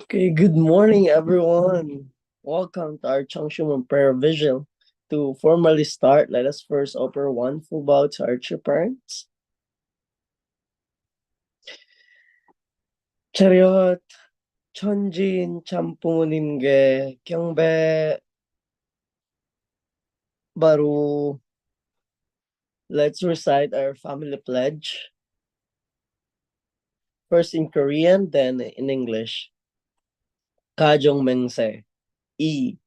Okay, good morning, everyone. Welcome to our Shim Prayer Vigil. To formally start, let us first offer one full bow to our true parents. Chariot, 천진 참 부모님께 경배 바로. Let's recite our family pledge. First in Korean, then in English. 가정 맹세. 이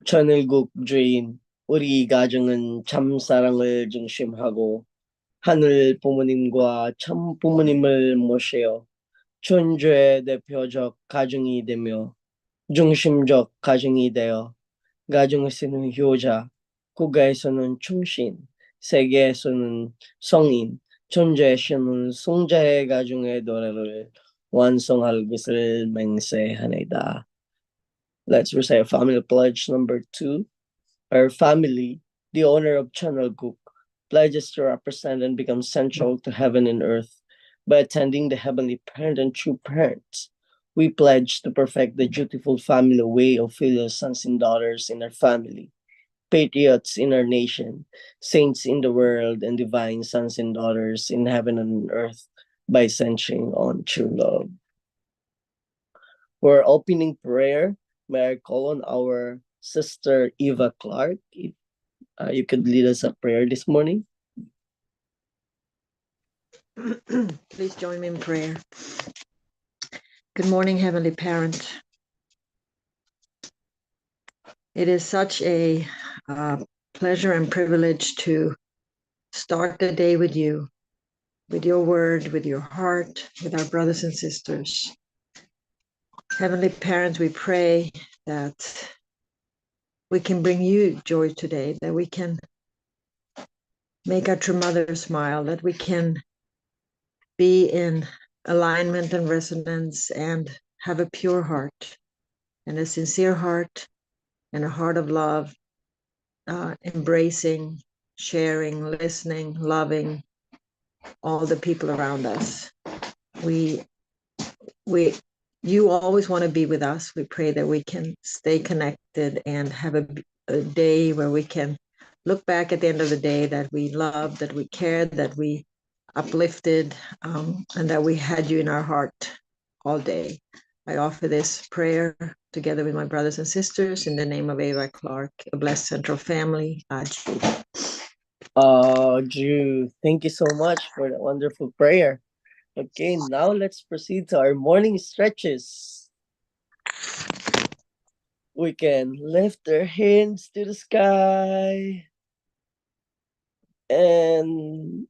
천일국 주인 우리 가정은 참 사랑을 중심하고 하늘 부모님과 참 부모님을 모셔 존재의 대표적 가정이 되며 중심적 가정이 되어 가정에서는 효자, 국가에서는 충신, 세계에서는 성인, 존재에서는 성자의 가정의 노래를 완성할 것을 맹세하나이다. Let's recite family pledge number 2. Our family, the owner of Channel Cook, pledges to represent and become central to heaven and earth by attending the heavenly parent and true parents. We pledge to perfect the dutiful family way of filial sons and daughters in our family, patriots in our nation, saints in the world, and divine sons and daughters in heaven and earth by centering on true love. For our opening prayer, may I call on our sister Eva Clark. If you could lead us a prayer this morning. Please join me in prayer. Good morning, Heavenly Parent. It is such a pleasure and privilege to start the day with you, with your word, with your heart, with our brothers and sisters. Heavenly Parent, we pray that we can bring you joy today, that we can make our true mother smile, that we can be in alignment and resonance and have a pure heart and a sincere heart and a heart of love, embracing, sharing, listening, loving all the people around us. You always want to be with us. We pray that we can stay connected and have a day where we can look back at the end of the day that we loved, that we cared, that we uplifted, and that we had you in our heart all day. I offer this prayer together with my brothers and sisters in the name of Eva Clark, a blessed central family. Drew, thank you so much for that wonderful prayer. Okay, now let's proceed to our morning stretches. We can lift our hands to the sky and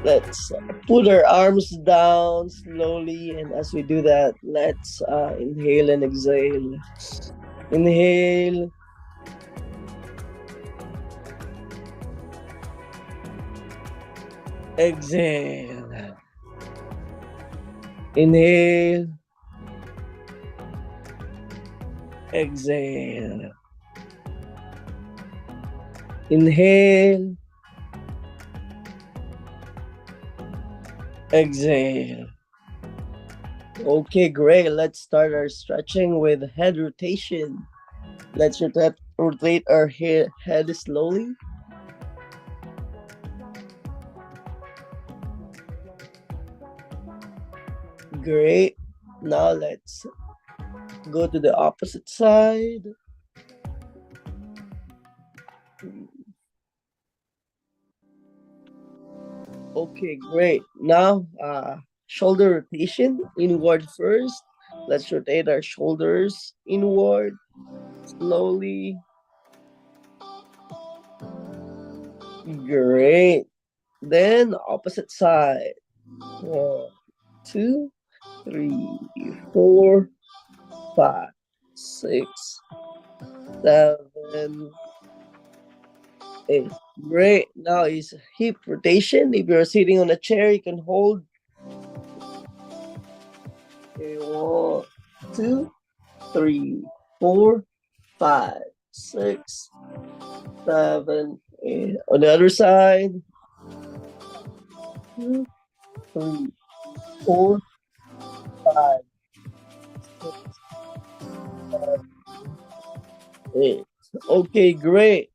let's put our arms down slowly. And as we do that, let's inhale and exhale. Inhale. Exhale. Inhale. Exhale. Inhale. Exhale. Okay, great. Let's start our stretching with head rotation. Let's rotate our head slowly. Great. Now let's go to the opposite side. Okay, great. Now, shoulder rotation inward first. Let's rotate our shoulders inward slowly. Great. Then opposite side. 1, 2, 3, 4, 5, 6, 7, 8. Great. Now is hip rotation. If you're sitting on a chair, you can hold. Okay, 1, 2, 3, 4, 5, 6, 7, 8. On the other side. 2, 3, 4, 5, 6, Eh, Okay, great.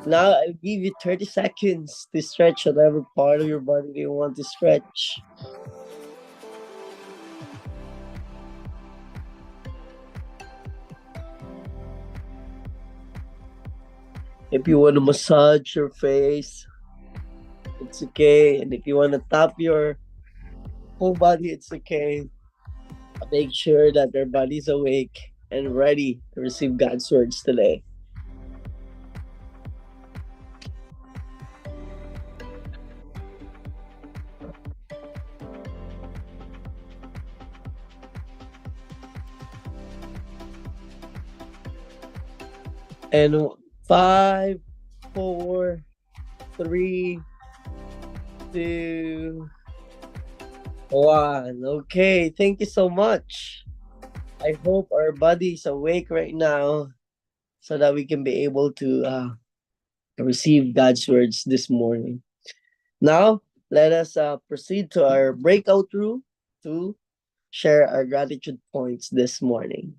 Now I'll give you 30 seconds to stretch whatever part of your body you want to stretch. If you want to massage your face, it's okay. And if you want to tap your whole body, it's okay. Make sure that your body's awake and ready to receive God's words today. And five, four, three, two, one. Okay, thank you so much. I hope our body is awake right now so that we can be able to receive God's words this morning. Now, let us proceed to our breakout room to share our gratitude points this morning.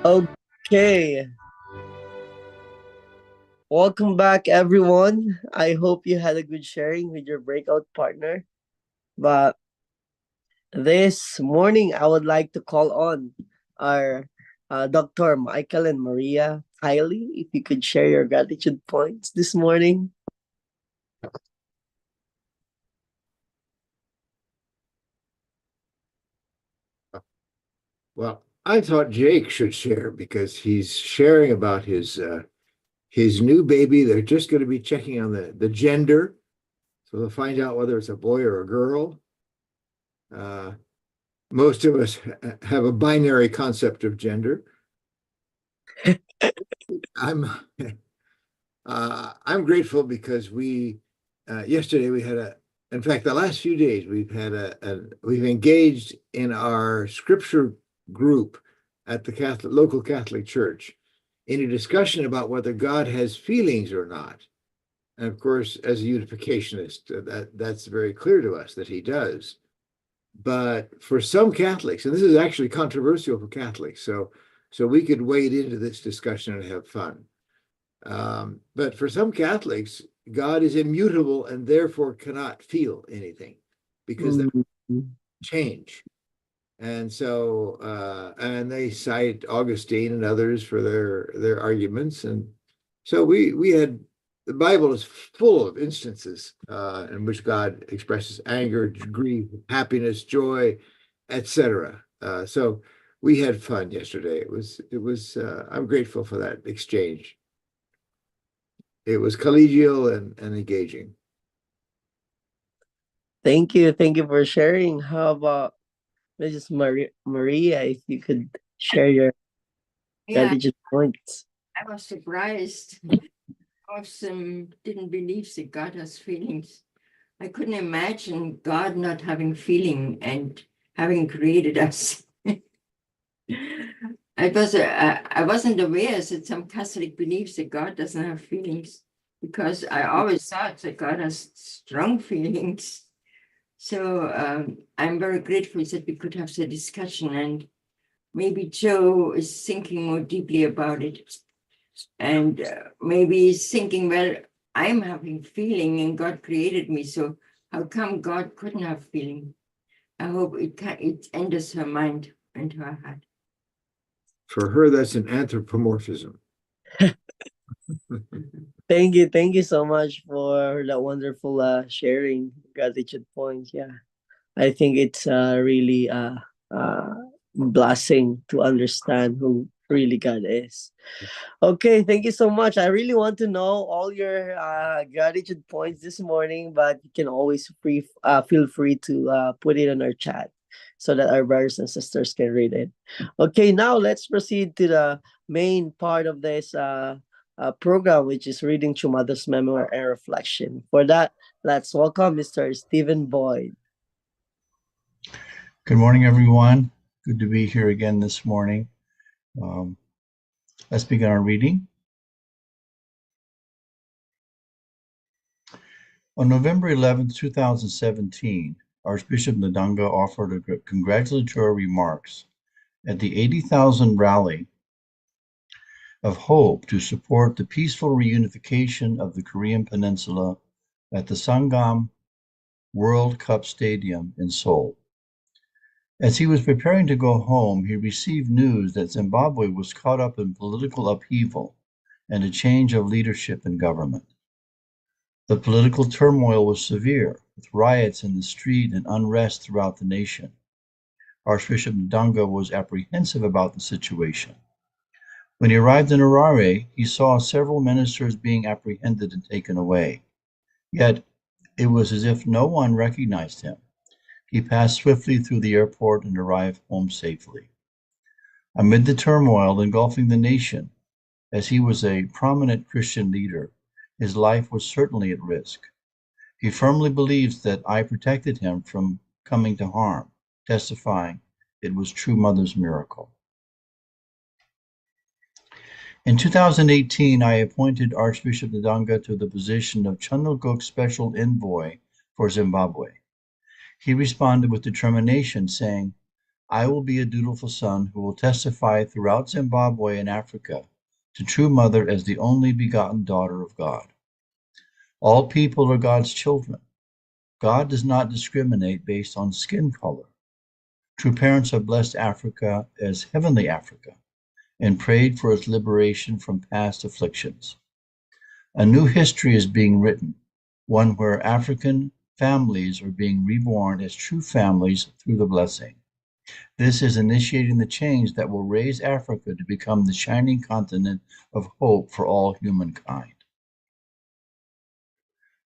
Okay, welcome back, everyone. I hope you had a good sharing with your breakout partner. But this morning, I would like to call on our Dr. Michael and Maria Kylie. If you could share your gratitude points this morning. Well, I thought Jake should share because he's sharing about his new baby. They're just going to be checking on the gender, so they'll find out whether it's a boy or a girl. Uh, Most of us have a binary concept of gender. I'm I'm grateful because we yesterday we had a in fact the last few days we've had we've engaged in our scripture group at the local Catholic Church in a discussion about whether God has feelings or not. And of course, as a unificationist, that's very clear to us that he does. But for some Catholics, and this is actually controversial for Catholics, so we could wade into this discussion and have fun. But for some Catholics, God is immutable and therefore cannot feel anything because they change. And so, and they cite Augustine and others for their arguments. And so we had the Bible is full of instances in which God expresses anger, grief, happiness, joy, etc. So we had fun yesterday. It was. I'm grateful for that exchange. It was collegial and engaging. Thank you. Thank you for sharing. How about Mrs. Maria, if you could share your Yeah, gratitude points? I was surprised. I didn't believe that God has feelings. I couldn't imagine God not having feeling and having created us. I wasn't aware that some Catholic believes that God doesn't have feelings because I always thought that God has strong feelings. So I'm very grateful that we could have the discussion, and maybe Joe is thinking more deeply about it, and maybe he's thinking, well, I'm having feeling and God created me, so how come God couldn't have feeling? I hope it enters her mind and her heart. For her, that's an anthropomorphism. Thank you so much for that wonderful sharing gratitude points. Yeah, I think it's really blessing to understand who really God is. Okay, thank you so much. I really want to know all your gratitude points this morning, but you can always feel free to put it in our chat so that our brothers and sisters can read it. Okay, now let's proceed to the main part of this program, which is reading Chumada's memoir and reflection. For that, let's welcome Mr. Stephen Boyd. Good morning, everyone. Good to be here again this morning. Let's begin our reading. On November 11, 2017, Archbishop Ndanga offered congratulatory remarks at the 80,000 rally of hope to support the peaceful reunification of the Korean Peninsula at the Sangam World Cup Stadium in Seoul. As he was preparing to go home, he received news that Zimbabwe was caught up in political upheaval and a change of leadership and government. The political turmoil was severe, with riots in the street and unrest throughout the nation. Archbishop Ndanga was apprehensive about the situation. When he arrived in Harare, he saw several ministers being apprehended and taken away. Yet, it was as if no one recognized him. He passed swiftly through the airport and arrived home safely. Amid the turmoil engulfing the nation, as he was a prominent Christian leader, his life was certainly at risk. He firmly believes that I protected him from coming to harm, testifying it was True Mother's miracle. In 2018, I appointed Archbishop Ndanga to the position of Chunilguk Special Envoy for Zimbabwe. He responded with determination, saying, I will be a dutiful son who will testify throughout Zimbabwe and Africa to true mother as the only begotten daughter of God. All people are God's children. God does not discriminate based on skin color. True parents have blessed Africa as heavenly Africa and prayed for its liberation from past afflictions. A new history is being written, one where African families are being reborn as true families through the blessing. This is initiating the change that will raise Africa to become the shining continent of hope for all humankind.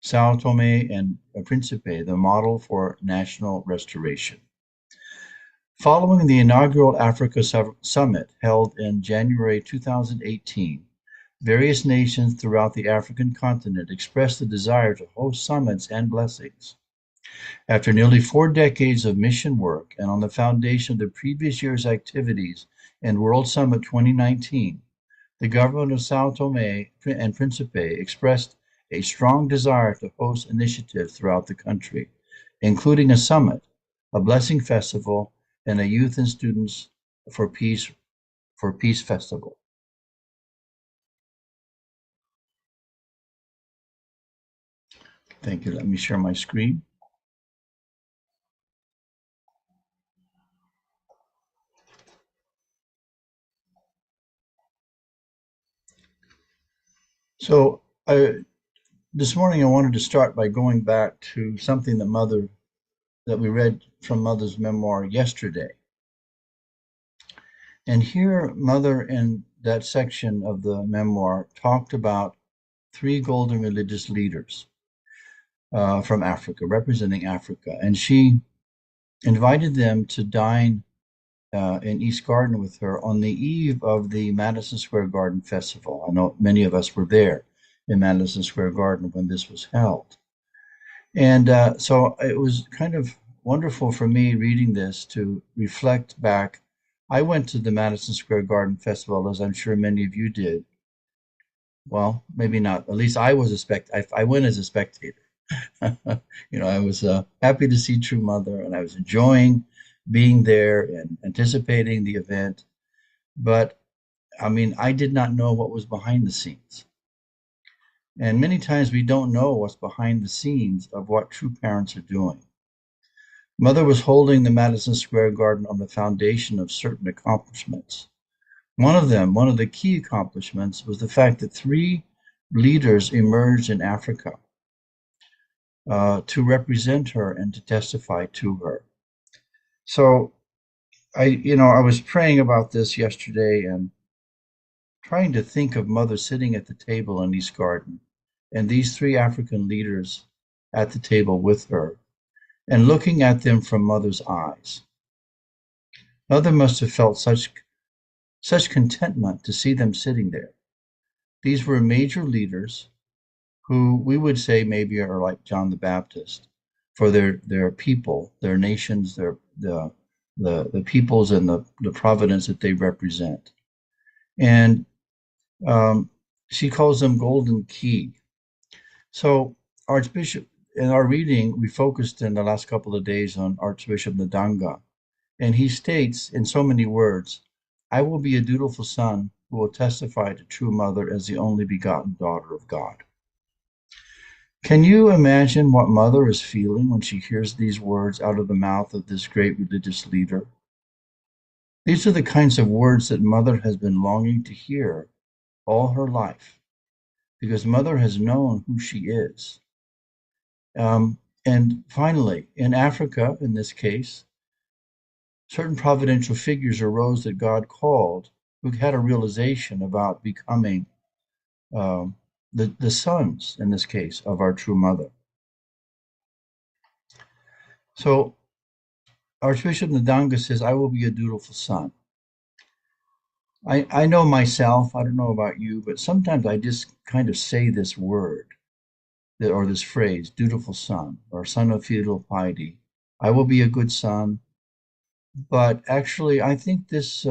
Sao Tome and Principe, the model for national restoration. Following the inaugural Africa Summit held in January 2018, various nations throughout the African continent expressed the desire to host summits and blessings. After nearly 4 decades of mission work and on the foundation of the previous year's activities in World Summit 2019, the government of Sao Tome and Principe expressed a strong desire to host initiatives throughout the country, including a summit, a blessing festival, and a Youth and Students for Peace festival. Thank you. Let me share my screen. So this morning I wanted to start by going back to something that we read from Mother's memoir yesterday. And here Mother in that section of the memoir talked about 3 golden religious leaders from Africa, representing Africa. And she invited them to dine in East Garden with her on the eve of the Madison Square Garden Festival. I know many of us were there in Madison Square Garden when this was held. And so it was kind of wonderful for me reading this to reflect back. I went to the Madison Square Garden Festival, as I'm sure many of you did. Well, maybe not. At least I was I went as a spectator. I was happy to see True Mother, and I was enjoying being there and anticipating the event. But I mean, I did not know what was behind the scenes. And many times we don't know what's behind the scenes of what true parents are doing. Mother was holding the Madison Square Garden on the foundation of certain accomplishments. One of the key accomplishments, was the fact that 3 leaders emerged in Africa to represent her and to testify to her. So I was praying about this yesterday and trying to think of Mother sitting at the table in East Garden and these 3 African leaders at the table with her and looking at them from Mother's eyes. Mother must have felt such contentment to see them sitting there. These were major leaders who we would say maybe are like John the Baptist for their people, their nations, the peoples and the providence that they represent. And she calls them golden key. So Archbishop, in our reading, we focused in the last couple of days on Archbishop Ndanga, and he states in so many words, I will be a dutiful son who will testify to true mother as the only begotten daughter of God. Can you imagine what Mother is feeling when she hears these words out of the mouth of this great religious leader? These are the kinds of words that Mother has been longing to hear all her life, because Mother has known who she is. And finally, in Africa, in this case, certain providential figures arose that God called, who had a realization about becoming the sons, in this case, of our true mother. So Archbishop Ndanga says, I will be a dutiful son. I know myself, I don't know about you, but sometimes I just kind of say this word or this phrase, dutiful son, or son of filial piety. I will be a good son. But actually, I think this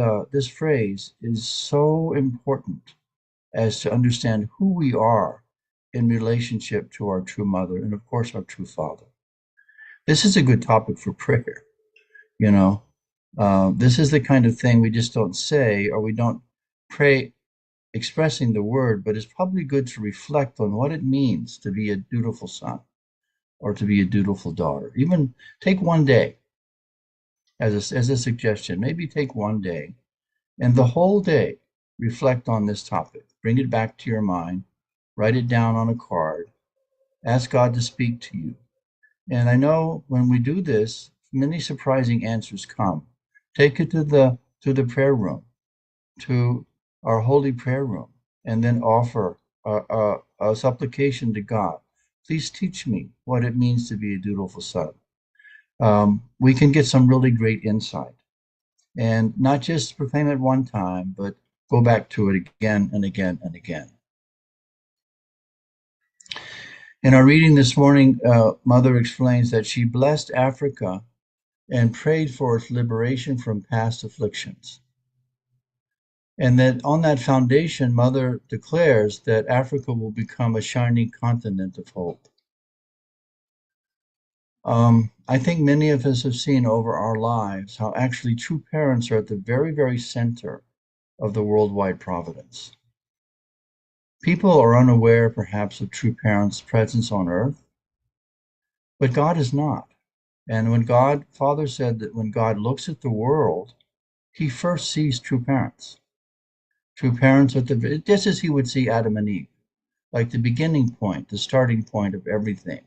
phrase is so important as to understand who we are in relationship to our true mother and, of course, our true father. This is a good topic for prayer, you know. This is the kind of thing we just don't say, or we don't pray expressing the word, but it's probably good to reflect on what it means to be a dutiful son or to be a dutiful daughter. Even take one day as a suggestion. Maybe take one day and the whole day reflect on this topic. Bring it back to your mind, write it down on a card, ask God to speak to you. And I know when we do this, many surprising answers come. Take it to the prayer room, to our holy prayer room, and then offer a supplication to God. Please teach me what it means to be a dutiful son. We can get some really great insight, and not just proclaim it one time, but go back to it again and again and again. In our reading this morning, Mother explains that she blessed Africa and prayed for its liberation from past afflictions. And that on that foundation, Mother declares that Africa will become a shining continent of hope. I think many of us have seen over our lives how actually true parents are at the very, very center of the worldwide providence. People are unaware, perhaps, of true parents' presence on earth, but God is not. And when Father said that when God looks at the world, he first sees true parents. True parents just as he would see Adam and Eve, like the beginning point, the starting point of everything.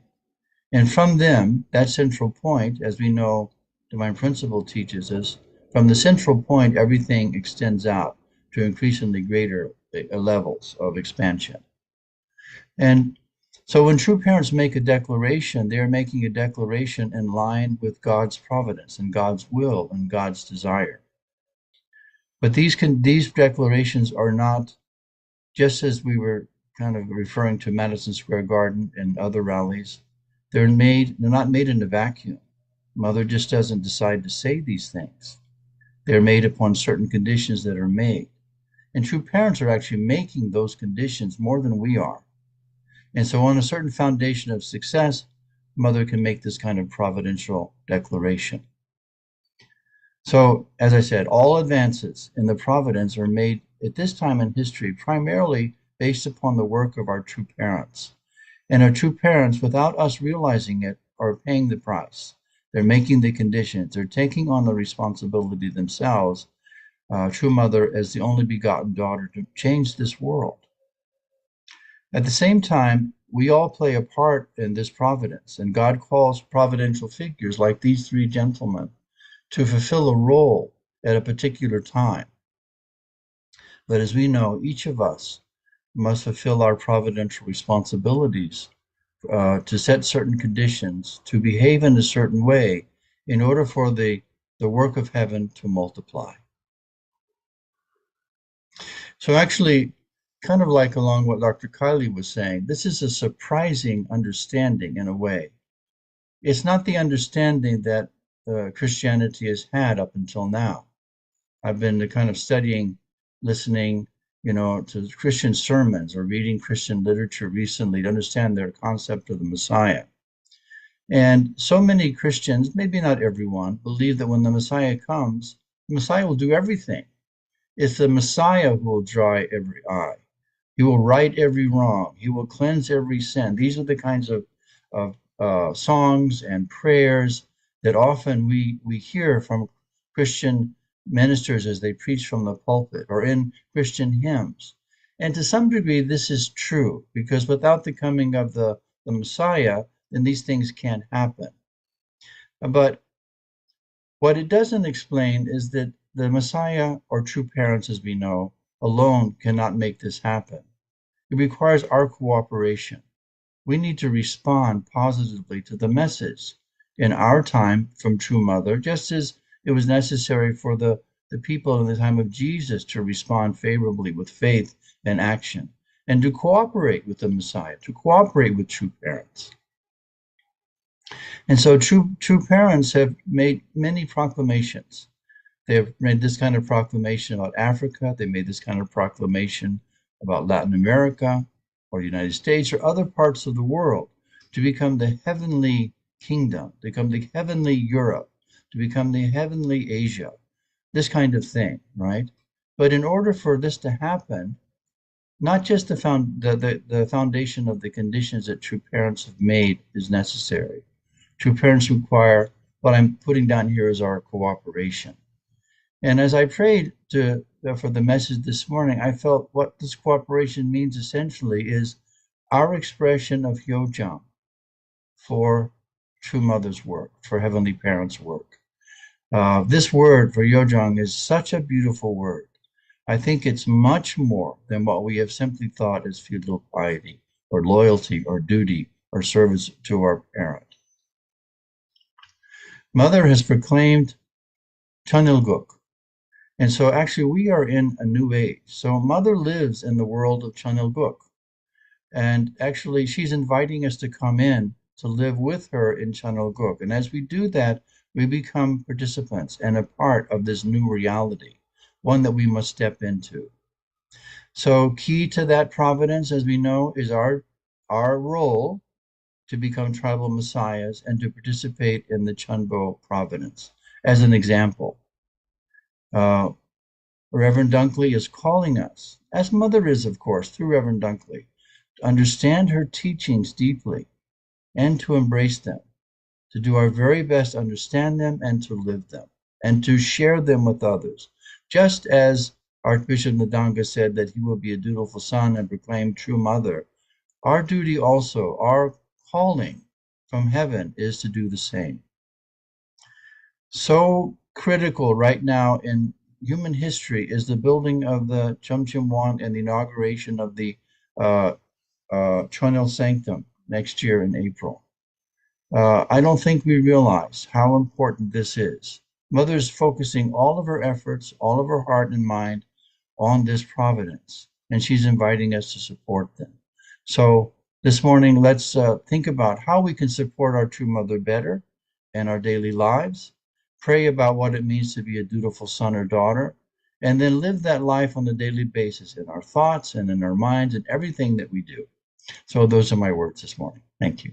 And from them, that central point, as we know, divine principle teaches us, from the central point, everything extends out to increasingly greater levels of expansion. And so when true parents make a declaration, they're making a declaration in line with God's providence and God's will and God's desire. But these declarations are not, just as we were kind of referring to Madison Square Garden and other rallies, they're not made in a vacuum. Mother just doesn't decide to say these things. They're made upon certain conditions that are made. And true parents are actually making those conditions more than we are. And so on a certain foundation of success, Mother can make this kind of providential declaration. So, as I said, all advances in the providence are made at this time in history primarily based upon the work of our true parents. And our true parents, without us realizing it, are paying the price. They're making the conditions. They're taking on the responsibility themselves, true mother as the only begotten daughter, to change this world. At the same time, we all play a part in this providence, and God calls providential figures like these three gentlemen to fulfill a role at a particular time. But as we know, each of us must fulfill our providential responsibilities to set certain conditions, to behave in a certain way in order for the work of heaven to multiply. So actually, kind of like along what Dr. Kiley was saying, this is a surprising understanding in a way. It's not the understanding that Christianity has had up until now. I've been kind of studying, listening, to Christian sermons or reading Christian literature recently to understand their concept of the Messiah. And so many Christians, maybe not everyone, believe that when the Messiah comes, the Messiah will do everything. It's the Messiah who will dry every eye. He will right every wrong. He will cleanse every sin. These are the kinds of songs and prayers that often we hear from Christian ministers as they preach from the pulpit or in Christian hymns. And to some degree, this is true, because without the coming of the Messiah, then these things can't happen. But what it doesn't explain is that the Messiah, or true parents as we know, alone cannot make this happen. It requires our cooperation. We need to respond positively to the message in our time from True Mother, just as it was necessary for the people in the time of Jesus to respond favorably with faith and action, and to cooperate with the Messiah, to cooperate with true parents. And so true parents have made many proclamations. They have made this kind of proclamation about Africa. They made this kind of proclamation about Latin America or the United States or other parts of the world, to become the heavenly kingdom, to become the heavenly Europe, to become the heavenly Asia, this kind of thing, right? But in order for this to happen, not just the foundation of the conditions that true parents have made is necessary. True parents require what I'm putting down here is our cooperation. And as I prayed for the message this morning, I felt what this cooperation means essentially is our expression of Hyojang for True Mother's work, for Heavenly Parents' work. This word for Hyojang is such a beautiful word. I think it's much more than what we have simply thought as filial piety or loyalty or duty or service to our parent. Mother has proclaimed Chanilguk. And so actually we are in a new age. So Mother lives in the world of Chanilguk. And actually she's inviting us to come in to live with her in Chanilguk. And as we do that, we become participants and a part of this new reality, one that we must step into. So key to that providence, as we know, is our role to become tribal messiahs and to participate in the Chunbo providence. As an example, Reverend Dunkley is calling us, as Mother is, of course, through Reverend Dunkley, to understand her teachings deeply and to embrace them, to do our very best to understand them and to live them, and to share them with others. Just as Archbishop Ndanga said that he will be a dutiful son and proclaim true mother, our duty also, our calling from heaven is to do the same. So critical right now in human history is the building of the Chumchimwang and the inauguration of the Chonil Sanctum next year in April. I don't think we realize how important this is. Mother's focusing all of her efforts, all of her heart and mind on this providence, and she's inviting us to support them. So this morning, let's think about how we can support our true mother better in our daily lives, pray about what it means to be a dutiful son or daughter, and then live that life on a daily basis in our thoughts and in our minds and everything that we do. So those are my words this morning. Thank you.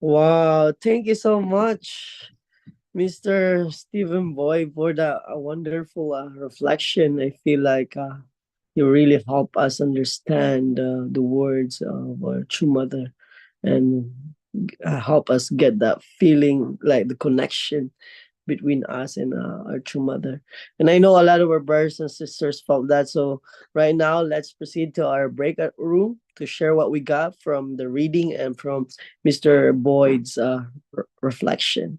Wow, thank you so much, Mr. Stephen Boy, for that wonderful reflection. I feel like you really help us understand the words of our true mother and help us get that feeling, like the connection between us and our true mother. And I know a lot of our brothers and sisters felt that. So right now, let's proceed to our breakout room to share what we got from the reading and from Mr. Boyd's reflection.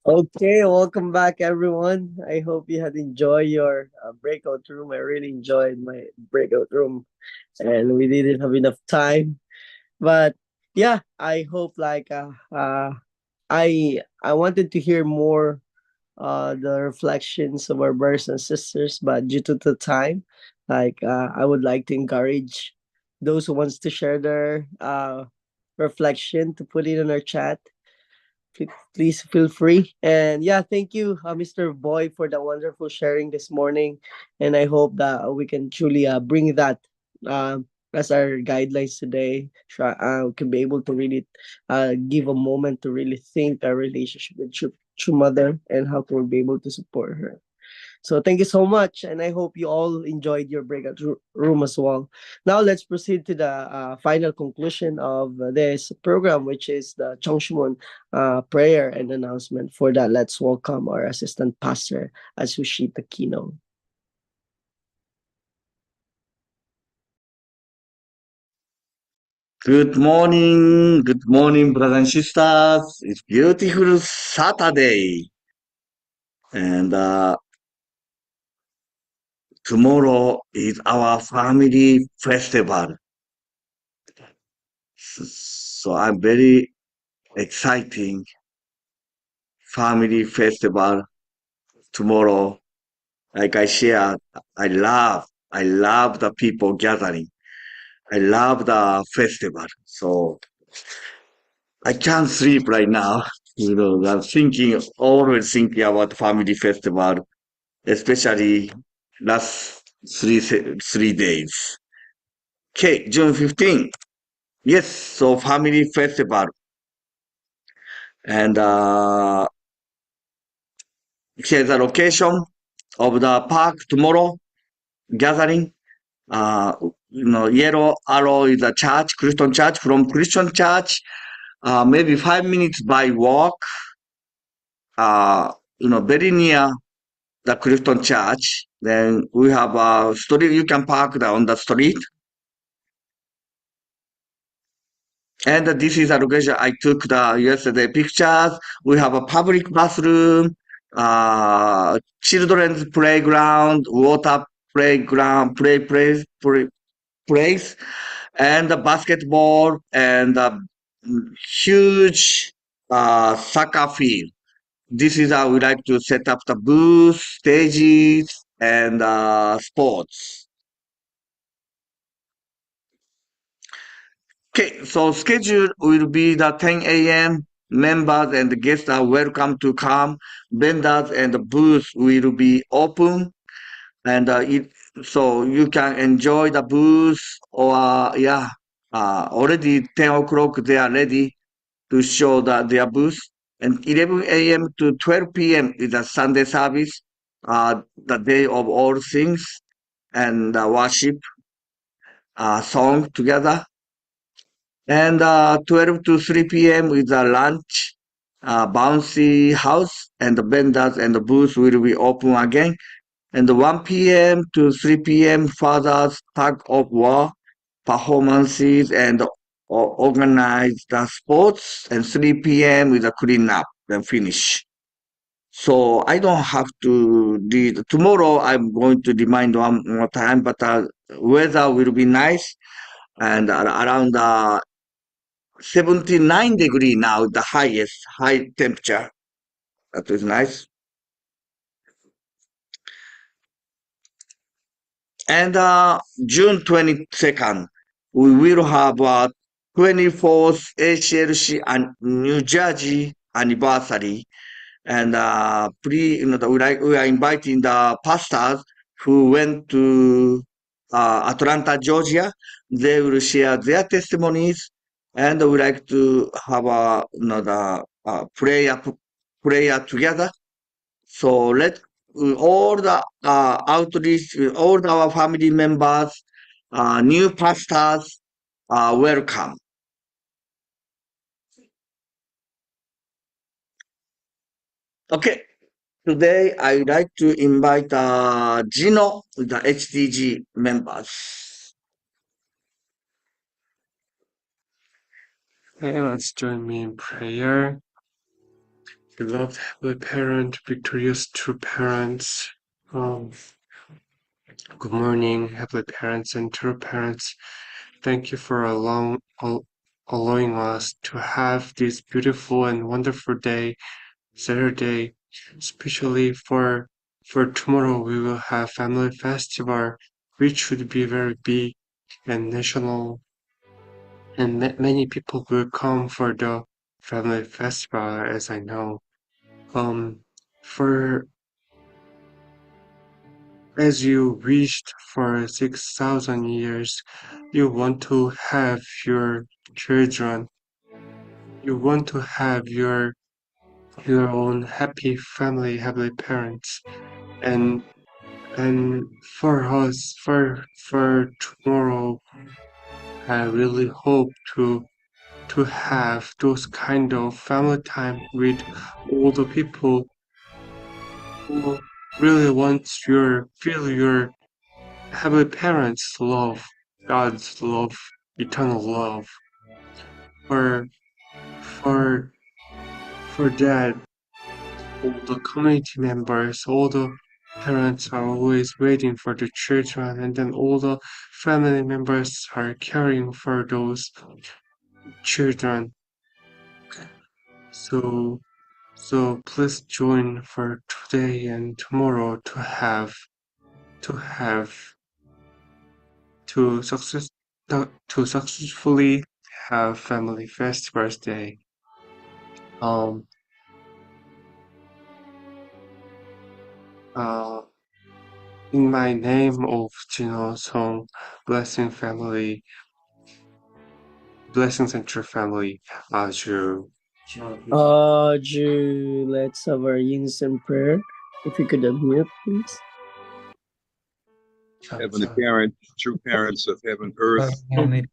Okay, welcome back, everyone. I hope you had enjoyed your breakout room. I really enjoyed my breakout room, and we didn't have enough time. But yeah, I hope I wanted to hear more the reflections of our brothers and sisters, but due to the time, I would like to encourage those who wants to share their reflection to put it in our chat. Please feel free. And yeah, thank you, Mr. Boy, for the wonderful sharing this morning. And I hope that we can truly bring that as our guidelines today. We can be able to really give a moment to really think our relationship with true mother and how to be able to support her. So thank you so much, and I hope you all enjoyed your breakout room as well. Now let's proceed to the final conclusion of this program, which is the Chongshimon prayer and announcement. For that, let's welcome our assistant pastor as we sheet the keynote. Good morning, brothers and sisters. It's beautiful Saturday, and tomorrow is our family festival. So I'm very exciting family festival tomorrow. Like I shared, I love the people gathering. I love the festival. So I can't sleep right now. I'm always thinking about family festival, especially last 3 days. Okay, June 15. Yes, so family festival. And here's the location of the park tomorrow gathering. Uh, yellow arrow is a church, Christian church. From Christian church, maybe 5 minutes by walk, very near the Christian church. Then we have a street, you can park on the street. And this is a location I took the yesterday pictures. We have a public bathroom, children's playground, water playground, place, and the basketball and a huge soccer field. This is how we like to set up the booth, stages, and sports. Okay, so schedule will be the 10 a.m. Members and guests are welcome to come. Vendors and the booths will be open, and so you can enjoy the booth. Or already 10 o'clock they are ready to show their booth. And 11 a.m. to 12 p.m. is a Sunday service, the day of all things, and worship song together. And 12 to 3 p.m. is a lunch, bouncy house, and the vendors and the booths will be open again. And 1 p.m. to 3 p.m. fathers tug of war performances and organize the sports. And 3 p.m. is a clean up and finish. So I don't have to read. Tomorrow I'm going to remind one more time, but weather will be nice and around 79 degrees now, the highest high temperature. That is nice. And June 22nd, we will have 24th HLC and New Jersey anniversary. And we are inviting the pastors who went to Atlanta, Georgia. They will share their testimonies, and we like to have the prayer together. So let all the outreach, all our family members, new pastors, welcome. Okay. Today, I would like to invite Gino, the HTG members. Okay, let's join me in prayer. beloved Heavenly Parent, victorious true parents. Good morning, Heavenly Parents and true parents. Thank you for allowing us to have this beautiful and wonderful day, Saturday, especially for tomorrow. We will have family festival, which should be very big and national, and many people will come for the family festival, as I know. For as you wished for 6,000 years, you want to have your children. You want to have your own happy family, happy parents, and for us, for tomorrow, I really hope to have those kind of family time with all the people who really want feel your heavenly parents' love, God's love, eternal love. For that, all the community members, all the parents are always waiting for the children, and then all the family members are caring for those children. So please join for today and tomorrow to successfully have family festivals day. In my name of Jino Song, blessings and true family, Azure. Let's have our unison prayer. If you could unmute, please. Heavenly parents, true parents of heaven, earth. Good morning,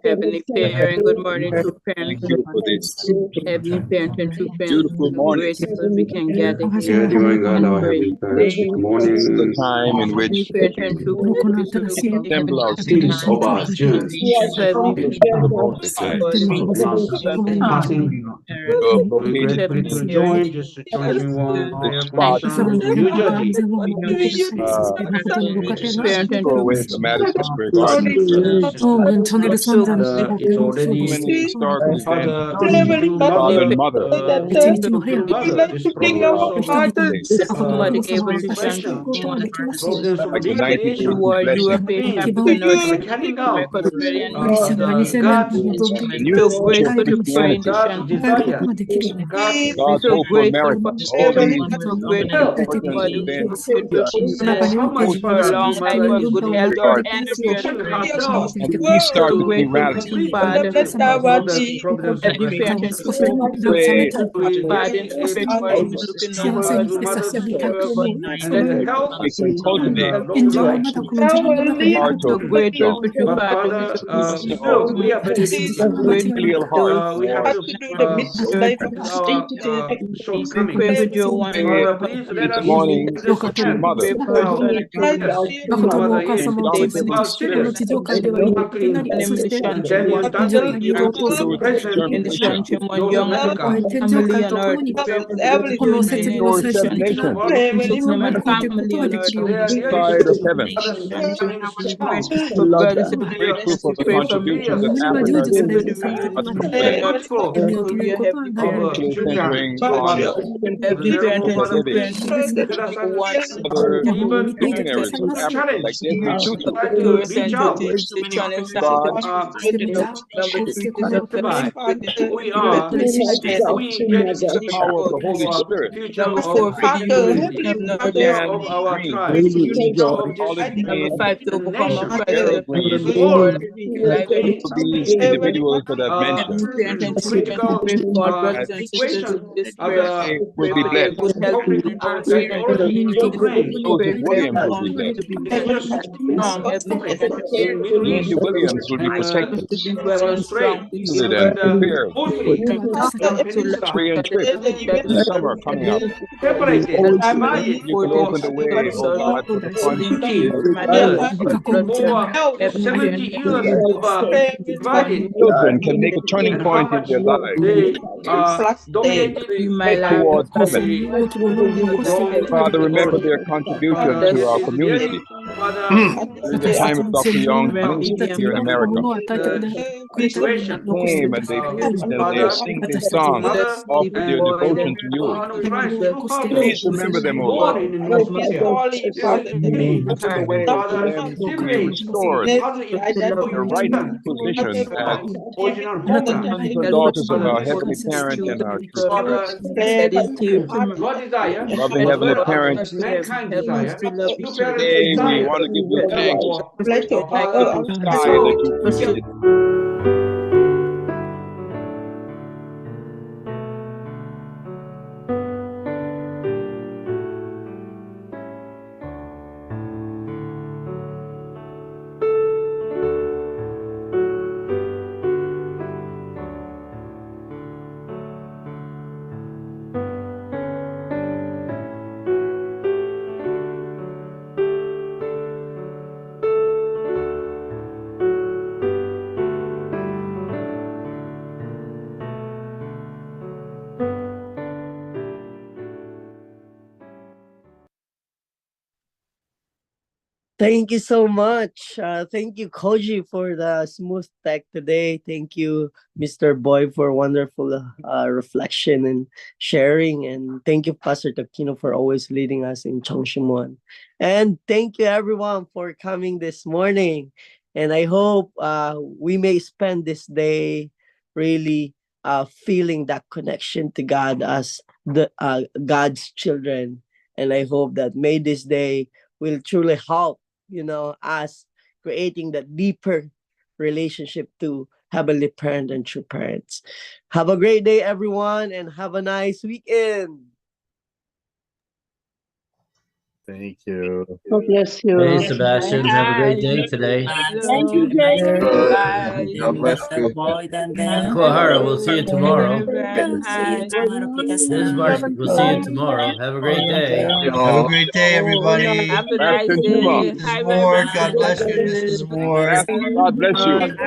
Heavenly Parent. Good morning, true parents. Thank you for this Heavenly Parent and true parents. beautiful morning. Grateful we can gather Yeah, divine God, our Heavenly Parents. Good This is the morning. time in Heavenly which Parent and true parents. assemble ourselves Oba, June. Heavenly to the Parent, Most High. God, You have located Heavenly this Parent, spot parent and throw true away the Madison Square Garden. so So many historical events, father and mother, Mother gave us a chance to go on like the 1950 war blessing, Europe, African North America, Australia, and New the new so future of grateful to pray in Christianity, the chant. We're God's so hope for grateful America. for All these so grateful for important Mother, events grateful for long life, for good health, regard and strength. and we start So the grateful for plurality. Father, Heavenly Parent, and true Pray Father, and spiritual, who's looking over us, care about that we can cultivate the hearts so of grateful young, for true Father, we so grateful filial for heart those for we pray for Joe one pray this morning for your mother. pray for her son John the David Holy Spirit, name the Shantim one absolute in the germination, Shantim one young family on earth pray for the children in restore the Shantim germination name and family on earth this side of heaven. Shantim pray for We love brothers that. and Grateful for the pray for contributions that Africa has for given the region us to and play, not for your heavenly parent especially centering on heavenly parent and assisted true living, parent one other heavenly parent missionaries in Africa like Desmond Tutu. victorious and the channel God, number 327 through the power of the Holy Spirit, number 4 for the unity of we Northern can bring Joy, olive number green, 5 to overcome a crisis arrow of green, war life for these individuals that I've mentioned. heavenly parent and true parent pray for all That brothers and sisters in this prayer they will pray be for their blessed. good health and strength and peace Joseph pray for Williams every day. Every Lucy Williams will be protected, to be very strong shielded, and prepared to for learn Korean that trip everything this summer coming up. we always ready You for can them open the to way, serve oh God, for the funds to volunteer fill my blood, children can make a turning point in their lives, in my head life towards heaven. Father, remember because their contribution to our others community during the time of Dr. Young's remember ministry him here in America. the They came and they preached and they sing their songs, Jesus offered their boy devotion that to you. Please the remember them, O Lord. Open the way for them to be restored to their rightful position as sons and daughters of our Heavenly Parent and our true parents. that is here to Loving Heavenly Parent, help us to love each other. today we want to give you thanks for the open sky that you created. Thank you so much. Thank you, Koji, for the smooth tech today. Thank you, Mr. Boy, for wonderful reflection and sharing. And thank you, Pastor Takino, for always leading us in Cheongshimwon. And thank you, everyone, for coming this morning. And I hope we may spend this day really feeling that connection to God as the God's children. And I hope that may this day will truly help us creating that deeper relationship to Heavenly Parent and true parents. Have a great day, everyone, and have a nice weekend. Thank you. God bless you. Hey, Sebastian, have a great day today. Thank you, Jay. Bye. God bless you. Kuahara, we'll see you tomorrow. Hi. This is Marcy. We'll see you tomorrow. Have a great day. Have a great day, everybody. Have a Pastor nice Juma, day. Mrs. Hi, Ward, God everybody. bless you, Mrs. Ward. Pastor, God bless you.